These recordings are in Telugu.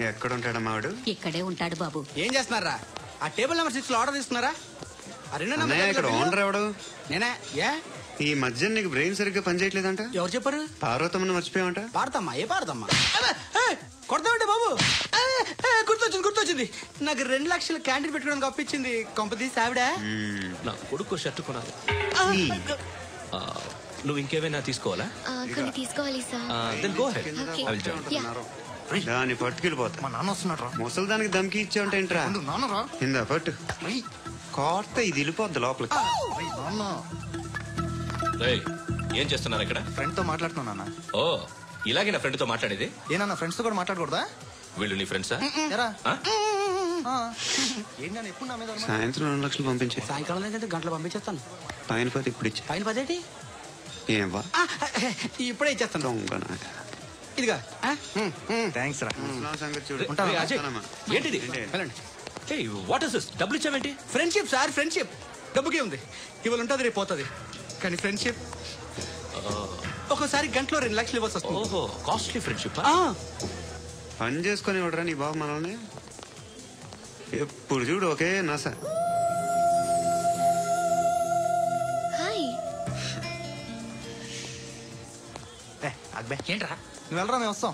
ఎక్కడ ఉంటాడమ్మా వాడు? ఇక్కడే ఉంటాడు బాబు. ఏం చేస్తున్నారా? ఆ టేబుల్ నెంబర్ 6 లో ఆర్డర్ తీసుకున్నారా? ఇక్కడ ఓనర్ ఎవడు? నేనే. ఏ ఈ మధ్య నీకు బ్రెయిన్ సరిగ్గా పనిచేయట్లేదంట. ఎవరు చెప్పారు? పార్వతమ్మను మర్చిపోయామంట. పాడతామ్మా? ఏ పాడతామ్మా? కొడతామంటే బాబు. గుర్తొచ్చింది. నాకు 2 లక్షలు క్యాంటీన్ పెట్టుకోవడానికి అప్పించింది కొంపదీసి ఆవిడ. నా కొడుకు షర్ట్ కొనాలి. నువ్వు ఇంకేమైనా తీసుకోవాలా? కొన్ని తీసుకోవాలి దాన్ని పట్టుకెళ్ళిపోతా. మా నాన్న వస్తున్నాడు. ముసలి దానికి దమ్కి ఇచ్చావుంటేంట్రా? నాన్నరా ఇందా పట్టు. కోర్త ఇది వెళ్ళిపోద్ది లోపలికి. ఏం చేస్తున్నారు ఇక్కడ? ఫ్రెండ్ తో మాట్లాడుతున్నా. ఓ ఇలాగే నా ఫ్రెండ్ తో మాట్లాడేది? ఏనా ఫ్రెండ్స్ తో కూడా మాట్లాడకూడదా? వీళ్ళు నీ ఫ్రెండ్సా? ఎప్పుడు నా మీద సాయంత్రం 2 లక్షలు పంపించే. సాయంకాలం దగ్గర గంటలు పంపించేస్తాను. పైన 10 ఇప్పుడు ఇచ్చే. పైన 10 ఏంటి? ఏవా ఇప్పుడే ఇచ్చేస్తాను. ఇదిగా థ్యాంక్స్ రా. సంగతి చూడు. ఏంటిది? What is this? డబ్బులు ఇచ్చావేంటి? Friendship sir, friendship. డబ్బుకే ఉంది. ఇవాళ ఉంటుంది, రేపు పోతుంది. కానీ ఫ్రెండ్షిప్ ఒక్కోసారి గంటలో 2 లక్షలు ఇవ్వాల్సి వస్తుంది. ఓహో, కాస్ట్లీ ఫ్రెండ్షిప్. పని చేసుకుని ఇవ్వడరా నీ బాబు మనల్ని? ఎప్పుడు చూడు ఒకే నస. ఏంట్రా? నువ్వు వెళ్ళరా, మేము వస్తాం.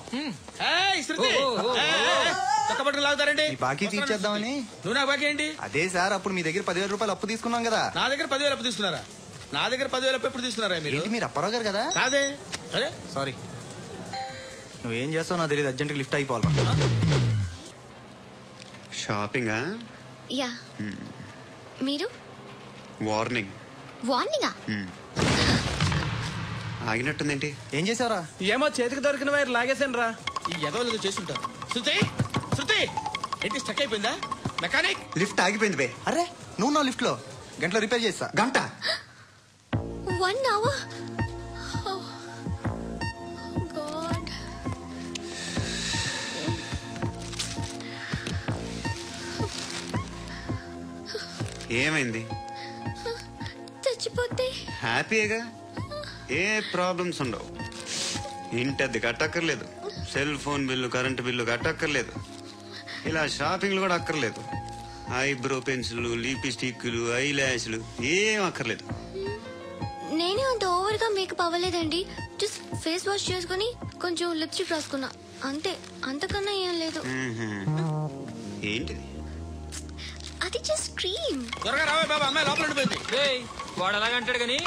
లాగుతారండి. బాకీ తీర్చేద్దామని. నువ్వు నాకు బాకీ ఏంటి? అదే సార్, అప్పుడు మీ దగ్గర 10,000 రూపాయలు అప్పు తీసుకున్నాం కదా. నా దగ్గర 10,000 అప్పు తీసుకున్నారా? నా దగ్గర 10,000 అప్పు ఎప్పుడు తీసుకున్నారా మీరు? మీరు అప్పారావు గారు కదా? కాదే. అరే సారీ. నువ్వేం చేస్తావు నాకు తెలియదు. అర్జెంట్గా లిఫ్ట్ అయిపోవాలి. షాపింగా? యా. మీరు? వార్నింగ్. వార్నింగా? ఆగినట్టుందేంటి? ఏం చేసావురా? ఏమో చేతికి దొరికిన వైర్ లాగేసాను రా. ఈ ఎదవలు చేస్తుంటారు. శృతి ఏంటి స్టక్ అయిపోయిందా? మెకానిక్. లిఫ్ట్ ఆగిపోయింది బే. అరే నువ్వు నా లిఫ్ట్ లో గంటలో రిపేర్ చేస్తా. గంట? 1 hour? Oh, God. ఏమైంది? చచ్చిపోతే హ్యాపీగా, ఏ ప్రాబ్లమ్స్ ఉండవు. ఇంటి అద్దె కట్టక్కర్లేదు, cell phone bill, current bill కట్టక్కర్లేదు, ఇలా షాపింగ్లు కూడా అక్కర్లేదు. ఐబ్రో పెన్సిల్, లిప్స్టిక్లు, ఐ ల్యాష్లు ఏం అక్కర్లేదు. నేనే అంత ఓవర్ గా మేకప్ అవ్వలేదండి. జస్ట్ ఫేస్ వాష్ చేసుకుని కొంచెం లిప్స్టిక్ రాసుకున్నా అంతే. అంతకన్నా ఏం లేదు. ఏంటిది? అది జస్ట్ క్రీమ్. త్వరగా రావే బాబా, అమ్మాయి లోపల ఉండిపోయింది. వాడు అలాగంటాడు కానీ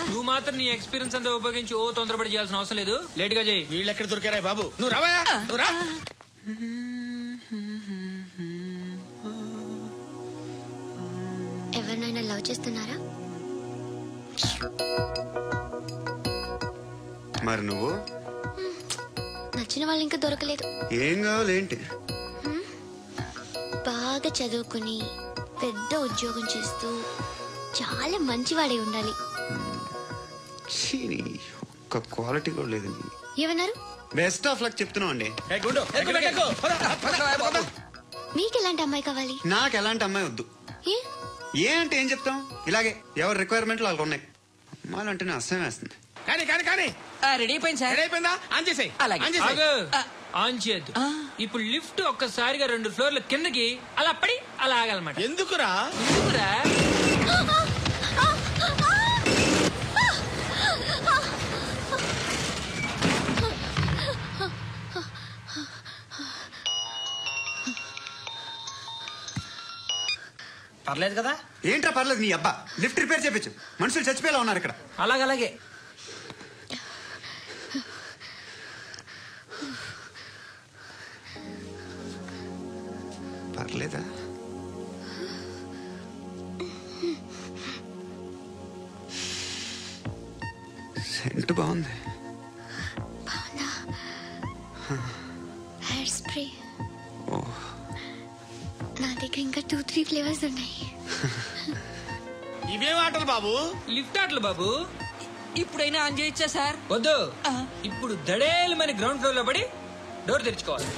నువ్వు మాత్రం నీ ఎక్స్పీరియన్స్ అంతా ఉపయోగించి ఓ తొందరపడి చేయాల్సిన అవసరం లేదు. లేట్ గా చేయి. వీళ్ళు ఎక్కడ దొరికారా బాబు? నువ్వు రావా? నువ్వు రా. ఎవరినైనా లవ్ చేస్తున్నారా? మరి నువ్వు? నచ్చిన వాళ్ళు ఇంకా దొరకలేదు. ఏం కావాలి ఏంటి? బాగా చదువుకుని పెద్ద ఉద్యోగం చేస్తూ చాలా మంచివాడే ఉండాలి. ఒక్క క్వాలిటీ కూడా లేదు. ఏమన్నారు? బెస్ట్ ఆఫ్ లక్ చెప్తున్నావు అండి. మీకు ఎలాంటి అమ్మాయి కావాలి? నాకు ఎలాంటి అమ్మాయి వద్దు. ఏ అంటే ఏం చెప్తాం? ఇలాగే ఎవరి రిక్వైర్మెంట్లు వాళ్ళకు ఉన్నాయి. అమ్మాయిలు అంటేనే అసహ్యం వేస్తుంది. కానీ కానీ కానీ రెడీ అయిపోయింది సార్. రెడీ అయిపోయిందా? ఆన్ చేసేయ్. ఆన్ చేయద్దు. ఇప్పుడు లిఫ్ట్ ఒక్కసారిగా 2 ఫ్లోర్ల కిందకి అలా పడి అలా ఆగాలన్నమాట. ఎందుకురా? పర్లేదు కదా? ఏంట్రా పర్లేదు? నీ అబ్బా లిఫ్ట్ రిపేర్ చేయించు. మనుషులు చచ్చిపోయేలా ఉన్నారు ఇక్కడ. అలాగే పర్లేదా? సెంట్ బాగుంది. Hair spray. నా దగ్గర ఇంకా 2-3 ఫ్లేవర్స్ ఉన్నాయి. ఇవేం ఆటలు బాబు? లిఫ్ట్ ఆటలు బాబు. ఇప్పుడైనా ఆన్ చేయొచ్చా సార్? వద్దు. ఇప్పుడు దడేలు మన గ్రౌండ్ ఫ్లోర్ లో పడి డోర్ తెరుచుకోవాలి.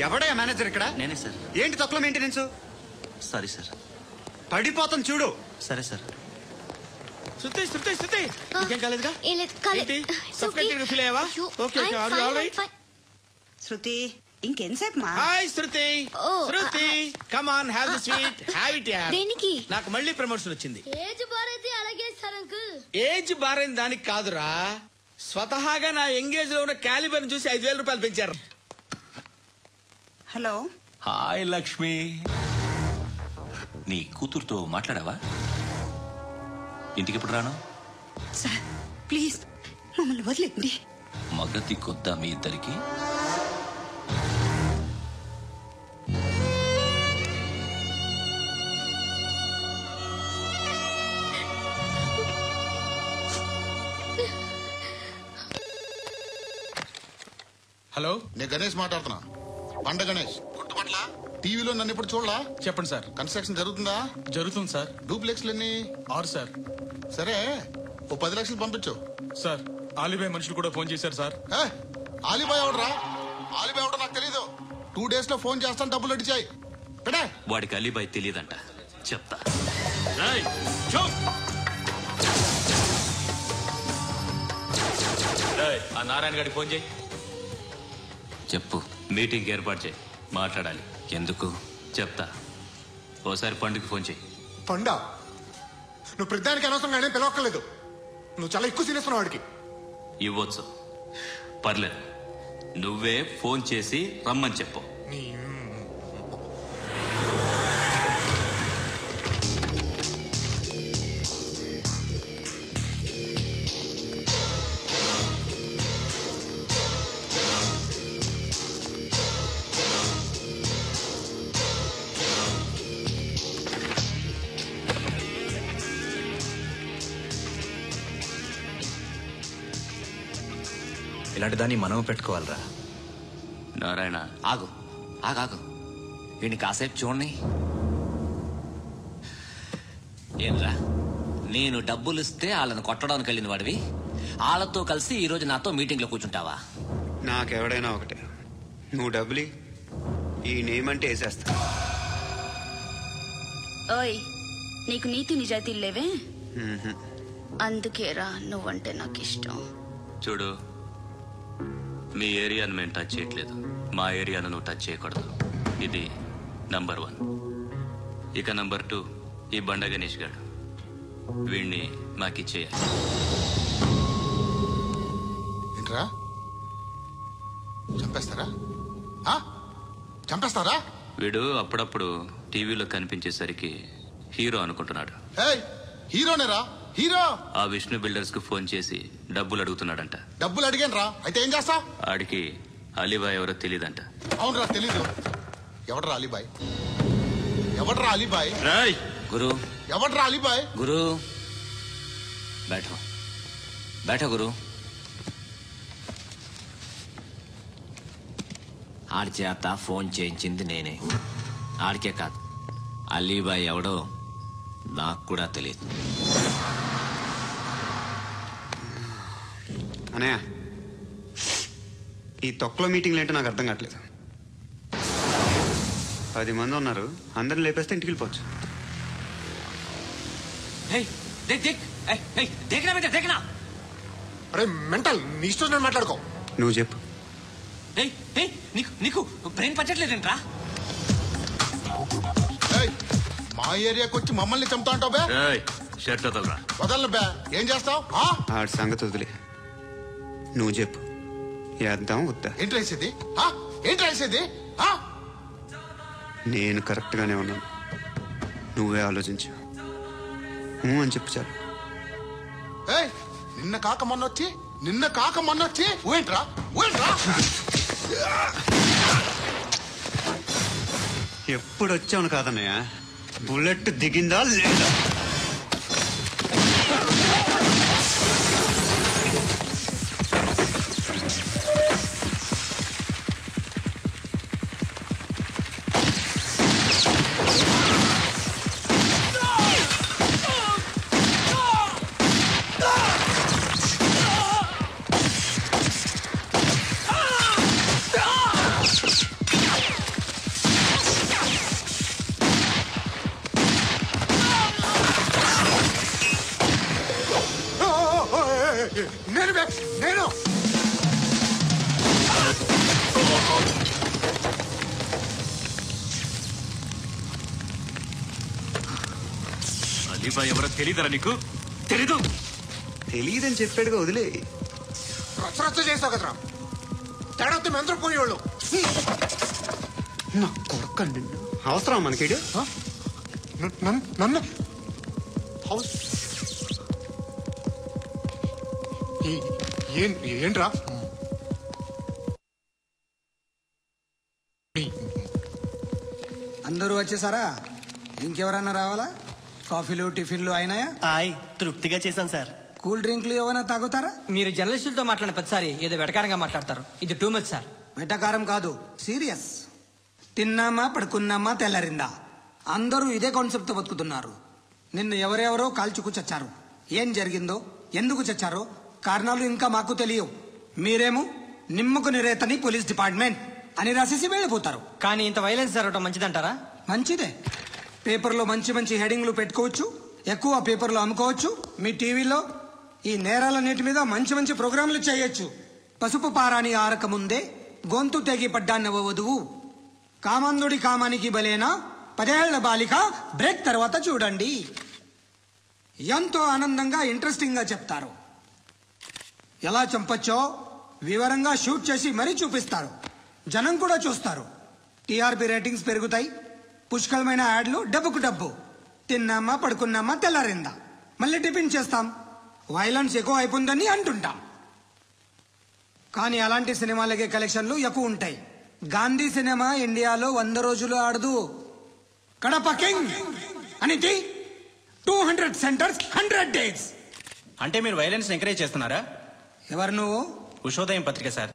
ఎవడయ్యా మేనేజర్ ఇక్కడ? నేనే సార్. ఏంటి తక్కువ మెయింటెనెన్స్? Sorry sir. పడిపోతాం చూడు. సరే సార్. శృతి శృతి శృతి ఇంకేం కాలేదుగా? ఏం లేదు, కాలేదు. ఏంటి? It's okay. Suffocated గా feel అయ్యావా? అయ్యో, Okay, okay. I'm Are you fine, all I'm right? fine. శృతి ఇంకెంతసేపు మా hi Shruti. Oh, Shruti come on have the sweet have it yeah. దేనికి? నాకు మళ్ళీ ప్రమోషన్ వచ్చింది. ఏజ్ బారైతే అలాగే సార్ అంకుల్. ఏజ్ బారైన దానికి కాదురా, స్వతహాగా నా ఎంగేజ్ లో ఉన్న క్యాలిబర్ చూసి 5,000 రూపాయలు పెంచారు. హలో హాయ్ లక్ష్మి, నీ కూతురుతో మాట్లాడావా? ఇంటికి ఎప్పుడు రాను? సార్ ప్లీజ్ మమ్మల్ని వదిలేండి. మగతి కొద్దా మీ ఇద్దరికి? హలో, నేను గణేష్ మాట్లాడుతున్నా. పండ గణేష్ గుర్తుపట్ల టీవీలో నన్ను ఇప్పుడు చూడలా? చెప్పండి సార్. కన్స్ట్రక్షన్ జరుగుతుందా? జరుగుతుంది సార్. డూప్లెక్స్లు ఎన్ని? 6 సార్. సరే ఓ 10 లక్షలు పంపించు. సార్ ఆలిబాయ్ మనుషులు కూడా ఫోన్ చేశారు సార్. ఏ, ఆలిబాయ్ ఎవడరా? ఆలిబాయ్ ఎవడో నాకు తెలీదు. 2 days లో ఫోన్ చేస్తాను, డబ్బులు అడిచాయి పెడే. వాడికి అలీబాయ్ తెలియదంట, చెప్తా. ఆ నారాయణ గారికి ఫోన్ చేయి. చెప్పు, మీటింగ్ ఏర్పాటు చేయి, మాట్లాడాలి. ఎందుకు చెప్తా. ఓసారి పండుగ ఫోన్ చేయి. పండా, నువ్వు ప్రతిదానికి అనవసరంగానే పిలవక్కర్లేదు. నువ్వు చాలా ఎక్కువ సీనిస్తున్నావు వాడికి. ఇవ్వచ్చు, పర్లేదు. నువ్వే ఫోన్ చేసి రమ్మని చెప్పు. ఇలాంటి దాన్ని మనం పెట్టుకోవాలరా. నారాయణ, ఆగు ఆగాగు, వీడిని కాసేపు చూడండి. ఏంరా, నేను డబ్బులు ఇస్తే వాళ్ళని కొట్టడానికి వెళ్ళిన వాడివి, వాళ్ళతో కలిసి ఈ రోజు నాతో మీటింగ్ లో కూర్చుంటావా? నాకెవడైనా ఒకటే, నువ్వు డబ్బులి, ఈ నేమ్ అంటే వేసేస్తా. ఓయ్, నీకు నీతి నిజాయితీలు లేవే, అందుకేరా నువ్వంటే నాకు ఇష్టం. చూడు, మీ ఏరియాను మేము టచ్ చేయట్లేదు, మా ఏరియాను నువ్వు టచ్ చేయకూడదు. ఇది నంబర్ 1. ఇక నంబర్ 2, ఈ బండ గణేష్ గారు, వీణ్ణి మాకిచ్చేయాలి. ఏంట్రా, చంపేస్తారా? చంపేస్తారా? వీడు అప్పుడప్పుడు టీవీలో కనిపించేసరికి హీరో అనుకుంటున్నాడు. హీరోనేరా, హీరో. ఆ విష్ణు బిల్డర్స్ కు ఫోన్ చేసి డబ్బులు అడుగుతున్నాడంట. డబ్బులు అడిగాను రా, అయితే ఏం చేస్తా? ఆడికి అలీబాయ్ ఎవరో తెలీదంట. అవునరా, తెలీదు. ఎవడరా అలీబాయ్? ఎవడరా అలీబాయ్? గురు, ఎవడరా అలీబాయ్? గురు బైఠో బైఠో గురు. ఆడి చేత ఫోన్ చేయించింది నేనే. ఆడికే కాదు, అలీబాయ్ ఎవడో నాకు కూడా తెలియదు. అనయ్య, ఈ తొక్కలో మీటింగ్లు ఏంటో నాకు అర్థం కావట్లేదు. 10 మంది ఉన్నారు, అందరిని లేపేస్తే ఇంటికి వెళ్ళిపోవచ్చు. అరే మెంటల్, నీ ఇష్టం మాట్లాడుకో. నువ్వు చెప్పు. నీకు బ్రెయిన్ పచ్చట్లేదంట్రా? మా ఏరియాకి వచ్చి మమ్మల్ని చంపుతా అంటావు బే? షర్ట్ వదలరా. వదలను బే. ఏం చేస్తావు? ఆడి సంగతి వదిలే, నువ్వు చెప్పు, వేద్దాం వద్దా? ఏంటి రాసేది? ఏంటి రాసేది? నేను కరెక్ట్ గానే ఉన్నాను, నువ్వే ఆలోచించు. అని చెప్పు చాలు. నిన్న కాక మొన్నొచ్చి ఊయంట్రా. ఎప్పుడు వచ్చావును కాదన్నయ్య, బుల్లెట్ దిగిందా లేదా? అలీబాయ్ ఎవరో తెలీదరా నీకు? తెలీదు. తెలియదని చెప్పాడుగా, వదిలే. రచ్చ చేసావు కదరా, తేడా వస్తే మెంతరం పోయేవాళ్ళు. నా కొడుకండి, అవసరం మనకి. నన్ను హౌస్ ఏంట్రా? అందరూ వచ్చేసారా? ఇంకెవరన్నా రావాలా? కాఫీలు టిఫిన్లు అయినాయా? తృప్తిగా చేశాను సార్. కూల్ డ్రింక్లు ఏమైనా తాగుతారా? మీరు జర్నలిస్టులతో మాట్లాడిన ప్రతిసారి ఏదో వెటకారంగా మాట్లాడతారు. ఇది టూ మచ్ సార్. వెటకారం కాదు, సీరియస్. తిన్నామా పడుకున్నామా తెల్లరిందా, అందరూ ఇదే కాన్సెప్ట్ తో బతుకుతున్నారు. నిన్ను ఎవరెవరో కాల్చుకు చచ్చారు. ఏం జరిగిందో, ఎందుకు చచ్చారో కారణాలు ఇంకా మాకు తెలియవు. మీరేమో నిమ్మకు నిరేతని పోలీస్ డిపార్ట్మెంట్ అని రాసేసి వెళ్ళిపోతారు. కానీ ఇంత వైలెన్స్ జరగడం మంచిదంటారా? మంచిదే. పేపర్లో మంచి మంచి హెడింగ్లు పెట్టుకోవచ్చు, ఎక్కువ పేపర్లు అమ్ముకోవచ్చు. మీ టీవీలో ఈ నేరాలన్నిటి మీద మంచి మంచి ప్రోగ్రాంలు చేయొచ్చు. పసుపు పారాని ఆరక ముందే గొంతు తెగి పడ్డాన్నవ వధువు, కామందుడి కామానికి బలేనా 10 ఏళ్ల బాలిక, బ్రేక్ తర్వాత చూడండి. ఎంతో ఆనందంగా ఇంట్రెస్టింగ్ గా చెప్తారు. ఎలా చంపచ్చో వివరంగా షూట్ చేసి మరీ చూపిస్తారు. జనం కూడా చూస్తారు. టీఆర్పీ రేటింగ్స్ పెరుగుతాయి. పుష్కలమైన యాడ్లు, డబ్బుకు డబ్బు. తిన్నామా పడుకున్నామా తెల్లారిందా, మళ్ళీ టిఫిన్ చేస్తాం. వైలెన్స్ ఎక్కువ అయిపోయిందని అంటుంటాం. కానీ అలాంటి సినిమాలకే కలెక్షన్లు ఎక్కువ ఉంటాయి. గాంధీ సినిమా ఇండియాలో 100 రోజులు ఆడదు. కడప కింగ్ అనితి 200 సెంటర్స్ 100 డేస్. అంటే మీరు వైలెన్స్ ఎంకరేజ్ చేస్తున్నారా? ఎవరు నువ్వు? ఉషోదయం పత్రిక సార్.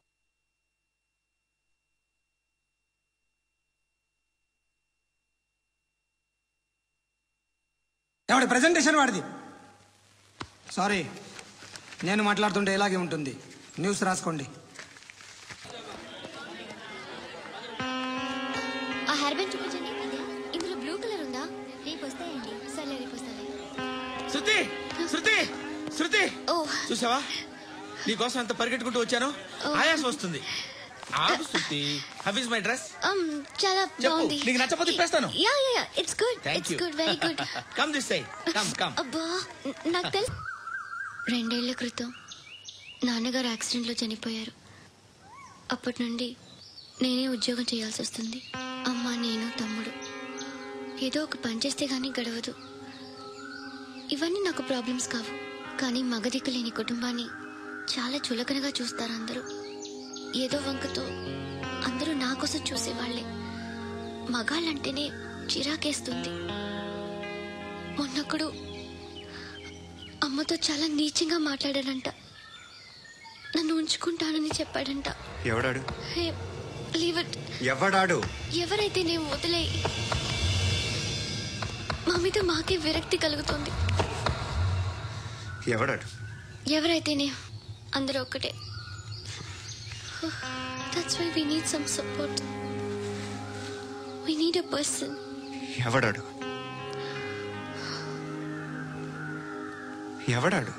ఎవడి ప్రెజెంటేషన్ వాడిది. సారీ, నేను మాట్లాడుతుంటే ఇలాగే ఉంటుంది. న్యూస్ రాసుకోండి. ఆ హెయిర్ బ్యాండ్ చూపించండి. ఇందులో బ్లూ కలర్ ఉందా? రేపు వస్తాయండి. సరే రేపు వస్తాయి. శృతి శృతి శృతి, ఓ చూసావా నీకోసం ఎంత పరిగెట్టుకుంటూ వచ్చాను. ఆయాసం వస్తుంది. ఆగు Shruti. How is my dress? చాలా బాగుంది. నీకు నచ్చకపోతే తిప్పేస్తాను. Yeah yeah yeah, it's good. Thank it's you. Good, very good. Come this side. Come. అబ్బా, నాకు తెలుసు. 2 ఏళ్ల క్రితం నాన్నగారు యాక్సిడెంట్లో చనిపోయారు. అప్పటి నుండి నేనే ఉద్యోగం చేయాల్సి వస్తుంది. అమ్మ, నేను, తమ్ముడు ఏదో ఒక పని చేస్తే గానీ గడవదు. ఇవన్నీ నాకు ప్రాబ్లమ్స్ కావు. కానీ మగదిక్కు లేని కుటుంబాన్ని చాలా చులకనగా చూస్తారు అందరూ. ఏదో వంకతో అందరూ నా కోసం చూసేవాళ్లే. మగాళ్ళంటేనే చిరాకేస్తుంది. మొన్నొక్కడు అమ్మతో చాలా నీచంగా మాట్లాడాడంట. నన్ను ఉంచుకుంటానని చెప్పాడంట. ఎవడాడు? హే, లీవ్ ఇట్. ఎవడాడు? ఎవరైతే నేను వదిలే. మా మీద మాకే విరక్తి కలుగుతుంది. ఎవడాడు? ఎవరైతేనే అందరూ ఒక్కటే. That's why we need some support. We need a person. ఎవడాడు? ఎవడాడు?